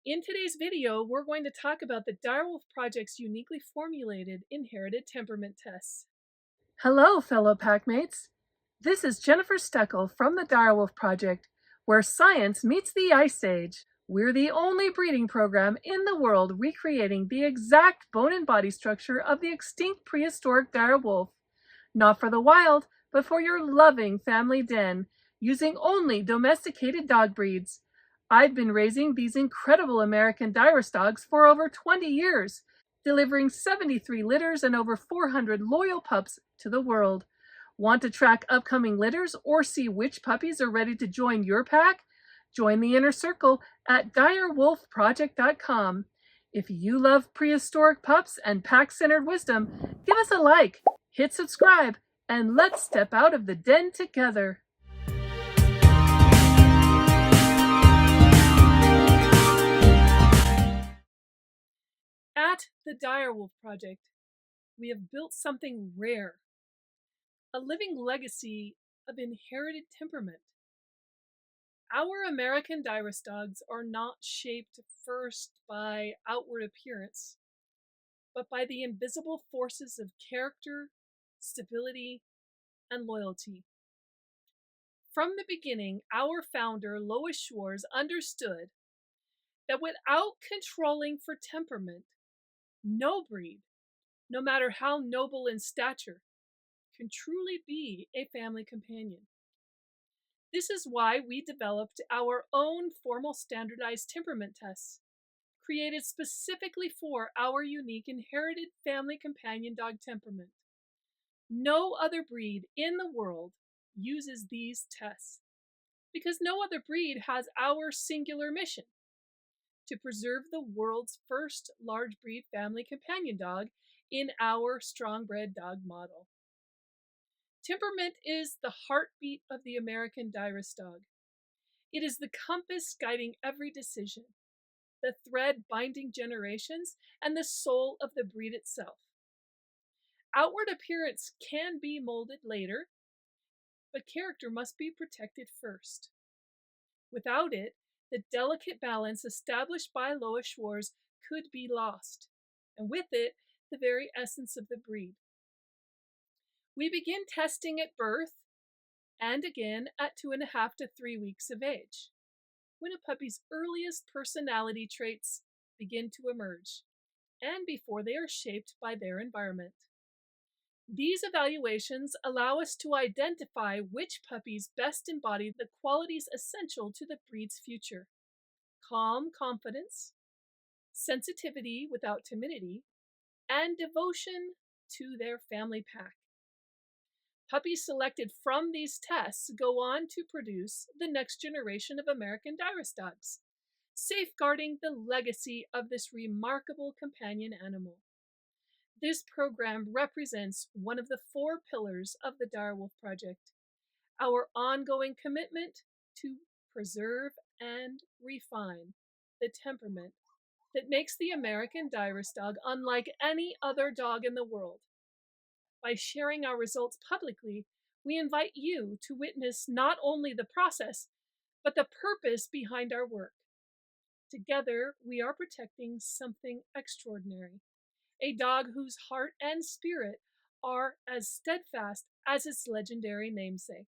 In today's video, we're going to talk about the Direwolf Project's uniquely formulated inherited temperament tests. Hello, fellow packmates. This is Jennifer Steckel from the Direwolf Project, where science meets the Ice Age. We're the only breeding program in the world recreating the exact bone and body structure of the extinct prehistoric direwolf. Not for the wild, but for your loving family den, using only domesticated dog breeds. I've been raising these incredible American Dirus dogs for over 20 years, delivering 73 litters and over 400 loyal pups to the world. Want to track upcoming litters or see which puppies are ready to join your pack? Join the inner circle at direwolfproject.com. If you love prehistoric pups and pack-centered wisdom, give us a like, hit subscribe, and let's step out of the den together. At the Direwolf Project, we have built something rare, a living legacy of inherited temperament. Our American Dirus dogs are not shaped first by outward appearance, but by the invisible forces of character, stability, and loyalty. From the beginning, our founder, Lois Schwarz, understood that without controlling for temperament, no breed, no matter how noble in stature, can truly be a family companion. This is why we developed our own formal standardized temperament tests, created specifically for our unique inherited family companion dog temperament. No other breed in the world uses these tests, because no other breed has our singular mission: to preserve the world's first large breed family companion dog in our strong-bred dog model. Temperament is the heartbeat of the American Dirus dog. It is the compass guiding every decision, the thread binding generations, and the soul of the breed itself. Outward appearance can be molded later, but character must be protected first. Without it, the delicate balance established by Lois Schwarz could be lost, and with it, the very essence of the breed. We begin testing at birth and again at 2.5 to 3 weeks of age, when a puppy's earliest personality traits begin to emerge, and before they are shaped by their environment. These evaluations allow us to identify which puppies best embody the qualities essential to the breed's future: calm confidence, sensitivity without timidity, and devotion to their family pack. Puppies selected from these tests go on to produce the next generation of American Dirus dogs, safeguarding the legacy of this remarkable companion animal. This program represents one of the 4 pillars of the Direwolf Project: our ongoing commitment to preserve and refine the temperament that makes the American Dirus dog unlike any other dog in the world. By sharing our results publicly, we invite you to witness not only the process, but the purpose behind our work. Together, we are protecting something extraordinary: a dog whose heart and spirit are as steadfast as its legendary namesake.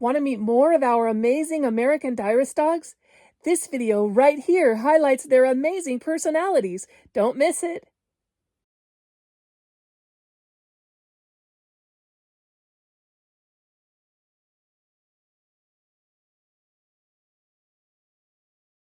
Want to meet more of our amazing American Dirus dogs? This video right here highlights their amazing personalities. Don't miss it.